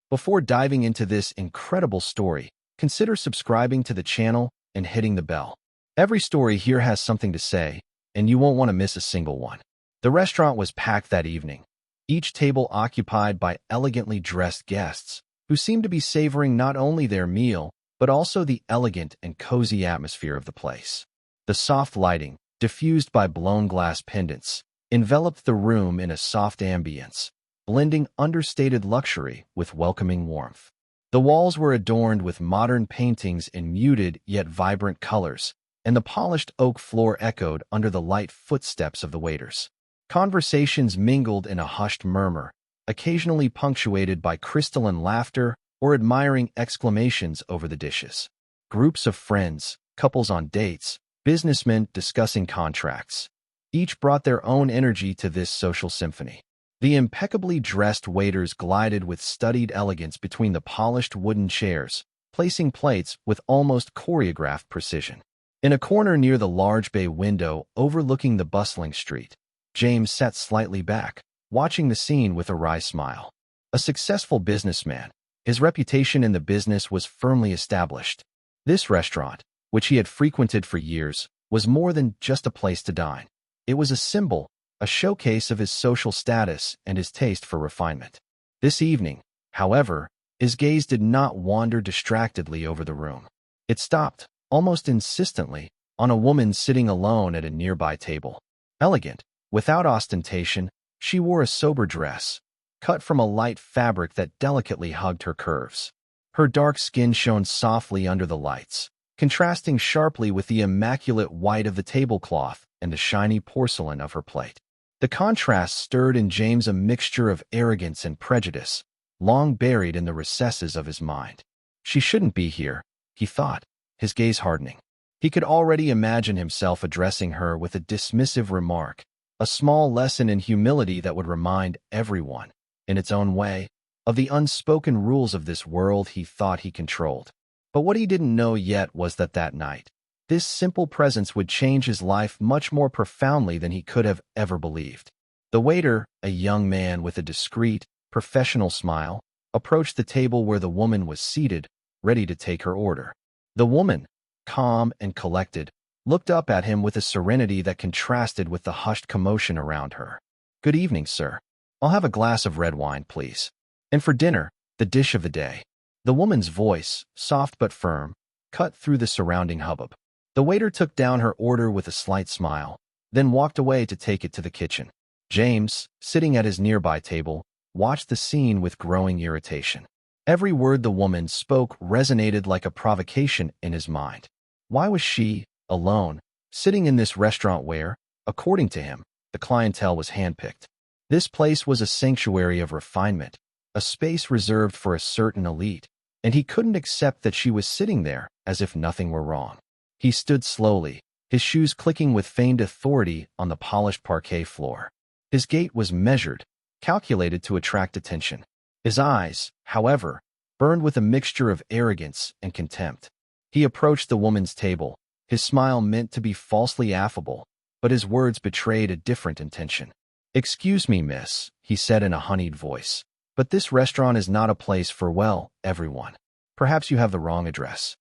Before diving into this incredible story, consider subscribing to the channel and hitting the bell. Every story here has something to say, and you won't want to miss a single one. The restaurant was packed that evening, each table occupied by elegantly dressed guests who seemed to be savoring not only their meal, but also the elegant and cozy atmosphere of the place. The soft lighting, diffused by blown glass pendants, enveloped the room in a soft ambience, blending understated luxury with welcoming warmth. The walls were adorned with modern paintings in muted yet vibrant colors, and the polished oak floor echoed under the light footsteps of the waiters. Conversations mingled in a hushed murmur, occasionally punctuated by crystalline laughter or admiring exclamations over the dishes. Groups of friends, couples on dates, businessmen discussing contracts. Each brought their own energy to this social symphony. The impeccably dressed waiters glided with studied elegance between the polished wooden chairs, placing plates with almost choreographed precision. In a corner near the large bay window overlooking the bustling street, James sat slightly back, watching the scene with a wry smile. A successful businessman, his reputation in the business was firmly established. This restaurant, which he had frequented for years, was more than just a place to dine. It was a symbol, a showcase of his social status and his taste for refinement. This evening, however, his gaze did not wander distractedly over the room. It stopped, almost insistently, on a woman sitting alone at a nearby table. Elegant, without ostentation, she wore a sober dress, cut from a light fabric that delicately hugged her curves. Her dark skin shone softly under the lights, contrasting sharply with the immaculate white of the tablecloth and the shiny porcelain of her plate. The contrast stirred in James a mixture of arrogance and prejudice, long buried in the recesses of his mind. She shouldn't be here, he thought, his gaze hardening. He could already imagine himself addressing her with a dismissive remark, a small lesson in humility that would remind everyone, in its own way, of the unspoken rules of this world he thought he controlled. But what he didn't know yet was that night, this simple presence would change his life much more profoundly than he could have ever believed. The waiter, a young man with a discreet, professional smile, approached the table where the woman was seated, ready to take her order. The woman, calm and collected, looked up at him with a serenity that contrasted with the hushed commotion around her. "Good evening, sir. I'll have a glass of red wine, please. And for dinner, the dish of the day." The woman's voice, soft but firm, cut through the surrounding hubbub. The waiter took down her order with a slight smile, then walked away to take it to the kitchen. James, sitting at his nearby table, watched the scene with growing irritation. Every word the woman spoke resonated like a provocation in his mind. Why was she, alone, sitting in this restaurant where, according to him, the clientele was handpicked? This place was a sanctuary of refinement, a space reserved for a certain elite, and he couldn't accept that she was sitting there as if nothing were wrong. He stood slowly, his shoes clicking with feigned authority on the polished parquet floor. His gait was measured, calculated to attract attention. His eyes, however, burned with a mixture of arrogance and contempt. He approached the woman's table, his smile meant to be falsely affable, but his words betrayed a different intention. "Excuse me, miss," he said in a honeyed voice, "but this restaurant is not a place for, well, everyone. Perhaps you have the wrong address."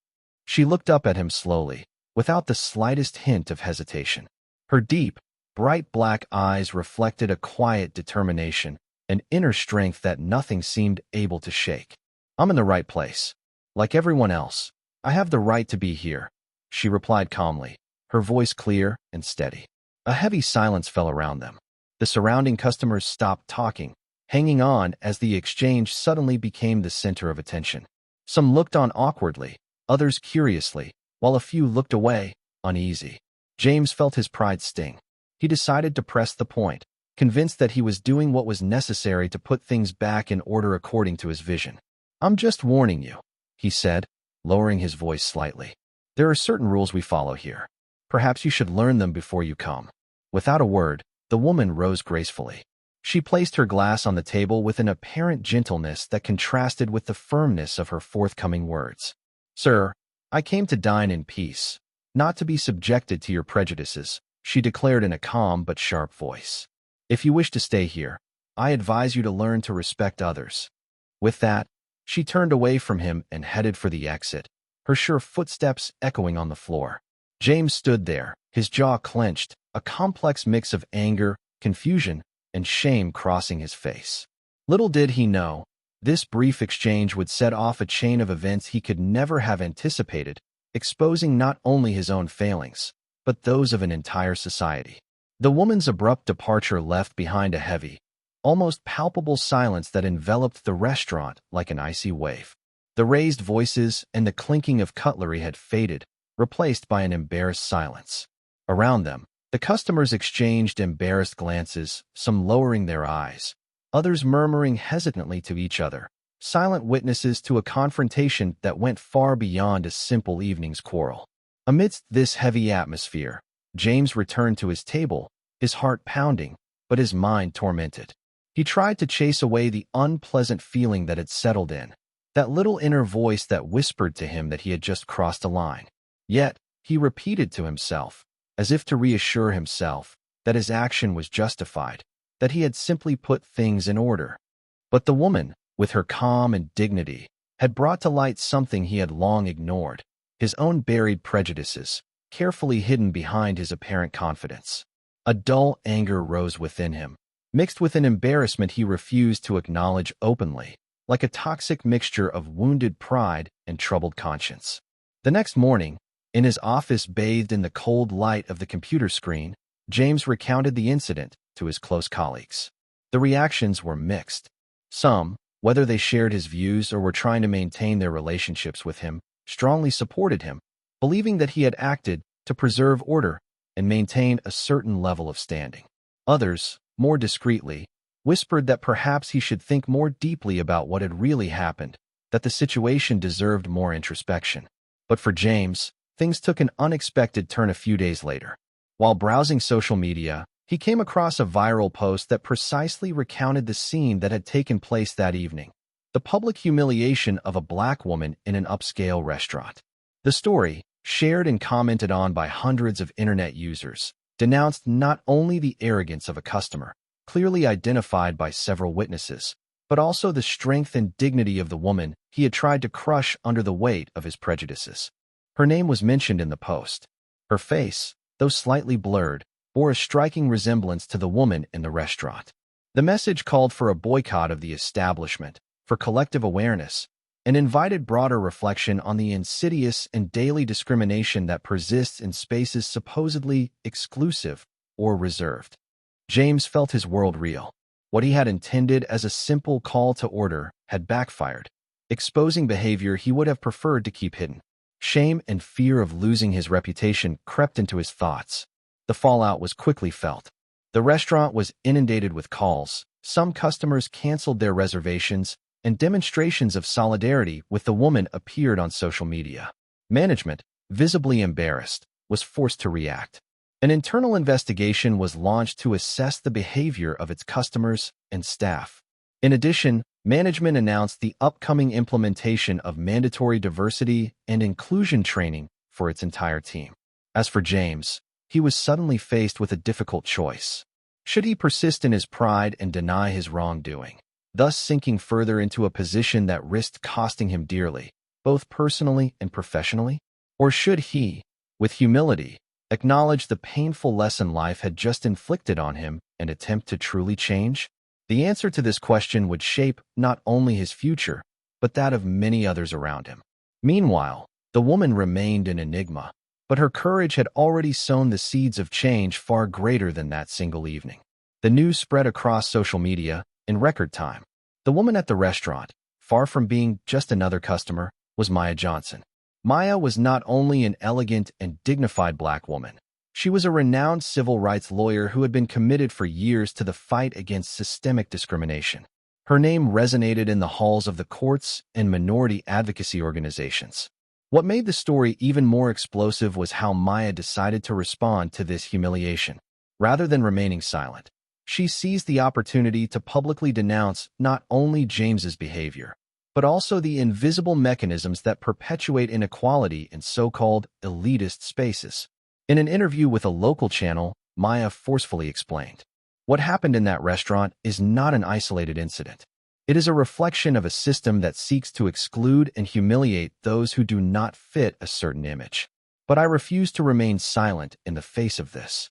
She looked up at him slowly, without the slightest hint of hesitation. Her deep, bright black eyes reflected a quiet determination, an inner strength that nothing seemed able to shake. "I'm in the right place. Like everyone else, I have the right to be here," she replied calmly, her voice clear and steady. A heavy silence fell around them. The surrounding customers stopped talking, hanging on as the exchange suddenly became the center of attention. Some looked on awkwardly, others curiously, while a few looked away, uneasy. James felt his pride sting. He decided to press the point, convinced that he was doing what was necessary to put things back in order according to his vision. "I'm just warning you," he said, lowering his voice slightly. "There are certain rules we follow here. Perhaps you should learn them before you come." Without a word, the woman rose gracefully. She placed her glass on the table with an apparent gentleness that contrasted with the firmness of her forthcoming words. "Sir, I came to dine in peace, not to be subjected to your prejudices," she declared in a calm but sharp voice. "If you wish to stay here, I advise you to learn to respect others." With that, She turned away from him and headed for the exit, her sure footsteps echoing on the floor. James stood there, his jaw clenched, a complex mix of anger, confusion, and shame crossing his face. Little did he know, this brief exchange would set off a chain of events he could never have anticipated, exposing not only his own failings, but those of an entire society. The woman's abrupt departure left behind a heavy, almost palpable silence that enveloped the restaurant like an icy wave. The raised voices and the clinking of cutlery had faded, replaced by an embarrassed silence. Around them, the customers exchanged embarrassed glances, some lowering their eyes, others murmuring hesitantly to each other, silent witnesses to a confrontation that went far beyond a simple evening's quarrel. Amidst this heavy atmosphere, James returned to his table, his heart pounding, but his mind tormented. He tried to chase away the unpleasant feeling that had settled in, that little inner voice that whispered to him that he had just crossed a line. Yet, he repeated to himself, as if to reassure himself, that his action was justified, that he had simply put things in order. But the woman, with her calm and dignity, had brought to light something he had long ignored, his own buried prejudices, carefully hidden behind his apparent confidence. A dull anger rose within him, mixed with an embarrassment he refused to acknowledge openly, like a toxic mixture of wounded pride and troubled conscience. The next morning, in his office bathed in the cold light of the computer screen, James recounted the incident to his close colleagues. The reactions were mixed. Some, whether they shared his views or were trying to maintain their relationships with him, strongly supported him, believing that he had acted to preserve order and maintain a certain level of standing. Others, more discreetly, whispered that perhaps he should think more deeply about what had really happened, that the situation deserved more introspection. But for James, things took an unexpected turn a few days later. While browsing social media, he came across a viral post that precisely recounted the scene that had taken place that evening, the public humiliation of a black woman in an upscale restaurant. The story, shared and commented on by hundreds of internet users, denounced not only the arrogance of a customer, clearly identified by several witnesses, but also the strength and dignity of the woman he had tried to crush under the weight of his prejudices. Her name was mentioned in the post. Her face, though slightly blurred, bore a striking resemblance to the woman in the restaurant. The message called for a boycott of the establishment, for collective awareness, and invited broader reflection on the insidious and daily discrimination that persists in spaces supposedly exclusive or reserved. James felt his world reel. What he had intended as a simple call to order had backfired, exposing behavior he would have preferred to keep hidden. Shame and fear of losing his reputation crept into his thoughts. The fallout was quickly felt. The restaurant was inundated with calls, some customers canceled their reservations, and demonstrations of solidarity with the woman appeared on social media. Management, visibly embarrassed, was forced to react. An internal investigation was launched to assess the behavior of its customers and staff. In addition, management announced the upcoming implementation of mandatory diversity and inclusion training for its entire team. As for James, he was suddenly faced with a difficult choice. Should he persist in his pride and deny his wrongdoing, thus sinking further into a position that risked costing him dearly, both personally and professionally? Or should he, with humility, acknowledge the painful lesson life had just inflicted on him and attempt to truly change? The answer to this question would shape not only his future, but that of many others around him. Meanwhile, the woman remained an enigma, but her courage had already sown the seeds of change far greater than that single evening. The news spread across social media in record time. The woman at the restaurant, far from being just another customer, was Maya Johnson. Maya was not only an elegant and dignified black woman. She was a renowned civil rights lawyer who had been committed for years to the fight against systemic discrimination. Her name resonated in the halls of the courts and minority advocacy organizations. What made the story even more explosive was how Maya decided to respond to this humiliation. Rather than remaining silent, she seized the opportunity to publicly denounce not only James's behavior, but also the invisible mechanisms that perpetuate inequality in so-called elitist spaces. In an interview with a local channel, Maya forcefully explained, "What happened in that restaurant is not an isolated incident. It is a reflection of a system that seeks to exclude and humiliate those who do not fit a certain image. But I refuse to remain silent in the face of this.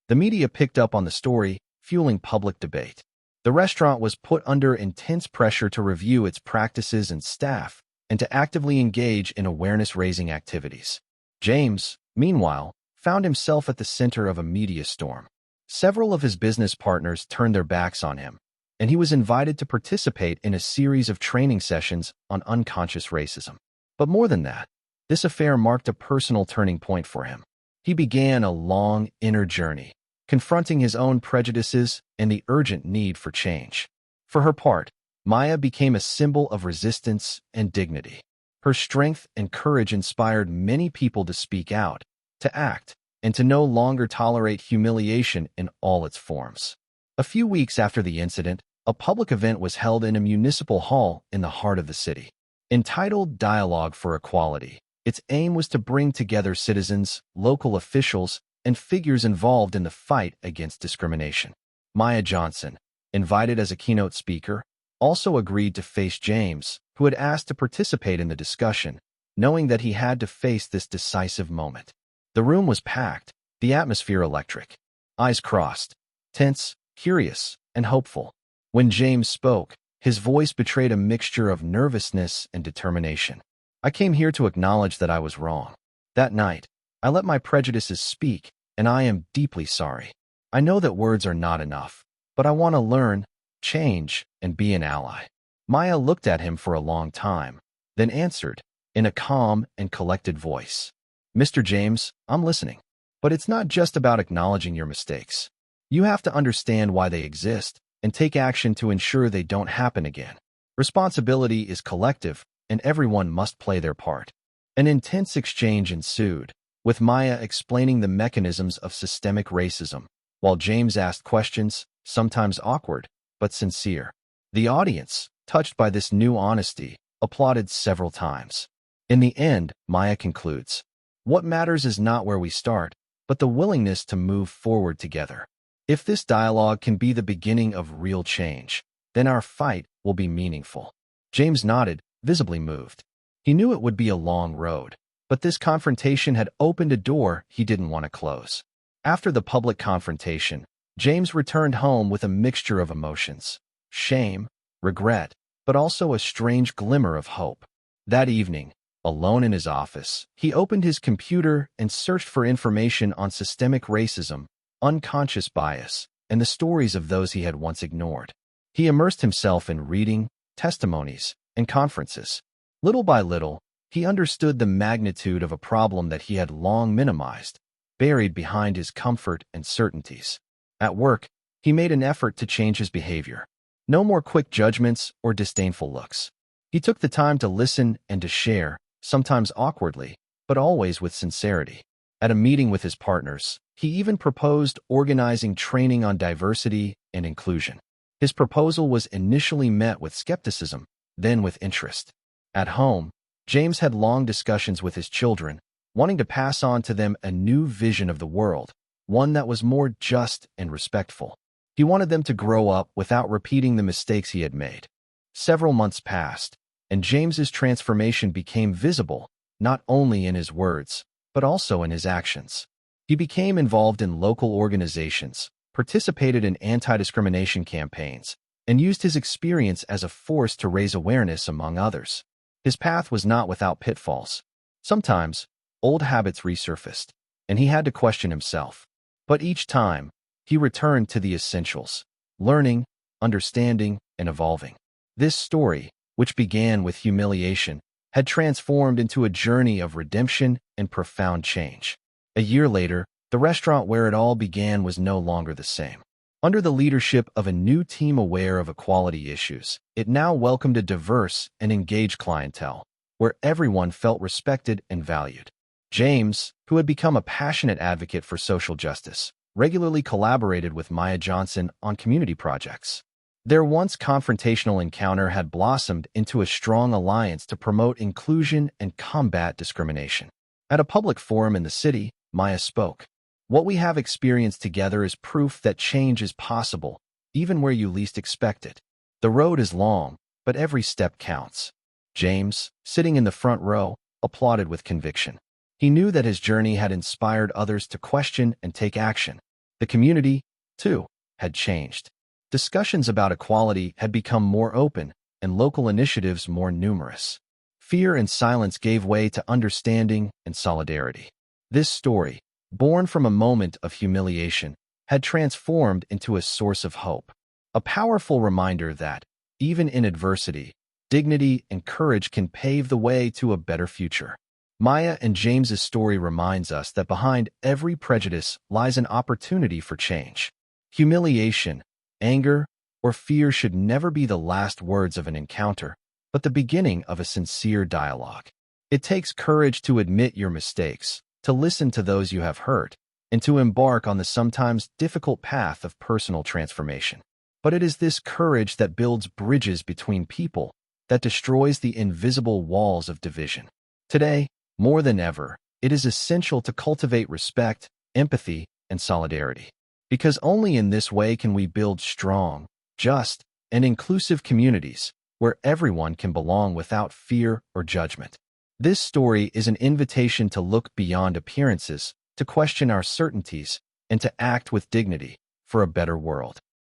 The media picked up on the story, fueling public debate. The restaurant was put under intense pressure to review its practices and staff, and to actively engage in awareness-raising activities. James, meanwhile, found himself at the center of a media storm. Several of his business partners turned their backs on him, and he was invited to participate in a series of training sessions on unconscious racism. But more than that, this affair marked a personal turning point for him. He began a long inner journey, confronting his own prejudices and the urgent need for change. For her part, Maya became a symbol of resistance and dignity. Her strength and courage inspired many people to speak out, to act, and to no longer tolerate humiliation in all its forms. A few weeks after the incident, a public event was held in a municipal hall in the heart of the city. Entitled Dialogue for Equality, its aim was to bring together citizens, local officials, and figures involved in the fight against discrimination. Maya Johnson, invited as a keynote speaker, also agreed to face James, who had asked to participate in the discussion, knowing that he had to face this decisive moment. The room was packed, the atmosphere electric. Eyes crossed, tense, curious, and hopeful. When James spoke, his voice betrayed a mixture of nervousness and determination. "I came here to acknowledge that I was wrong. That night, I let my prejudices speak, and I am deeply sorry. I know that words are not enough, but I want to learn, change, and be an ally." Maya looked at him for a long time, then answered, in a calm and collected voice, "Mr. James, I'm listening. But it's not just about acknowledging your mistakes. You have to understand why they exist and take action to ensure they don't happen again. Responsibility is collective, and everyone must play their part." An intense exchange ensued, with Maya explaining the mechanisms of systemic racism, while James asked questions, sometimes awkward, but sincere. The audience, touched by this new honesty, applauded several times. In the end, Maya concludes, "What matters is not where we start, but the willingness to move forward together. If this dialogue can be the beginning of real change, then our fight will be meaningful." James nodded, visibly moved. He knew it would be a long road, but this confrontation had opened a door he didn't want to close. After the public confrontation, James returned home with a mixture of emotions: shame, regret, but also a strange glimmer of hope. That evening, alone in his office, he opened his computer and searched for information on systemic racism, unconscious bias, and the stories of those he had once ignored. He immersed himself in reading, testimonies, and conferences. Little by little, he understood the magnitude of a problem that he had long minimized, buried behind his comfort and certainties. At work, he made an effort to change his behavior. No more quick judgments or disdainful looks. He took the time to listen and to share, sometimes awkwardly, but always with sincerity. At a meeting with his partners, he even proposed organizing training on diversity and inclusion. His proposal was initially met with skepticism, then with interest. At home, James had long discussions with his children, wanting to pass on to them a new vision of the world, one that was more just and respectful. He wanted them to grow up without repeating the mistakes he had made. Several months passed, and James's transformation became visible, not only in his words, but also in his actions. He became involved in local organizations, participated in anti-discrimination campaigns, and used his experience as a force to raise awareness among others. His path was not without pitfalls. Sometimes, old habits resurfaced, and he had to question himself. But each time, he returned to the essentials: learning, understanding, and evolving. This story, which began with humiliation, had transformed into a journey of redemption and profound change. A year later, the restaurant where it all began was no longer the same. Under the leadership of a new team aware of equality issues, it now welcomed a diverse and engaged clientele, where everyone felt respected and valued. James, who had become a passionate advocate for social justice, regularly collaborated with Maya Johnson on community projects. Their once confrontational encounter had blossomed into a strong alliance to promote inclusion and combat discrimination. At a public forum in the city, Maya spoke. "What we have experienced together is proof that change is possible, even where you least expect it. The road is long, but every step counts. James, sitting in the front row, applauded with conviction. He knew that his journey had inspired others to question and take action. The community, too, had changed. Discussions about equality had become more open, and local initiatives more numerous. Fear and silence gave way to understanding and solidarity. This story, born from a moment of humiliation, had transformed into a source of hope. A powerful reminder that, even in adversity, dignity and courage can pave the way to a better future. Maya and James's story reminds us that behind every prejudice lies an opportunity for change. Humiliation, anger, or fear should never be the last words of an encounter, but the beginning of a sincere dialogue. It takes courage to admit your mistakes, to listen to those you have hurt, and to embark on the sometimes difficult path of personal transformation. But it is this courage that builds bridges between people, that destroys the invisible walls of division. Today, more than ever, it is essential to cultivate respect, empathy, and solidarity. Because only in this way can we build strong, just, and inclusive communities where everyone can belong without fear or judgment. This story is an invitation to look beyond appearances, to question our certainties, and to act with dignity for a better world.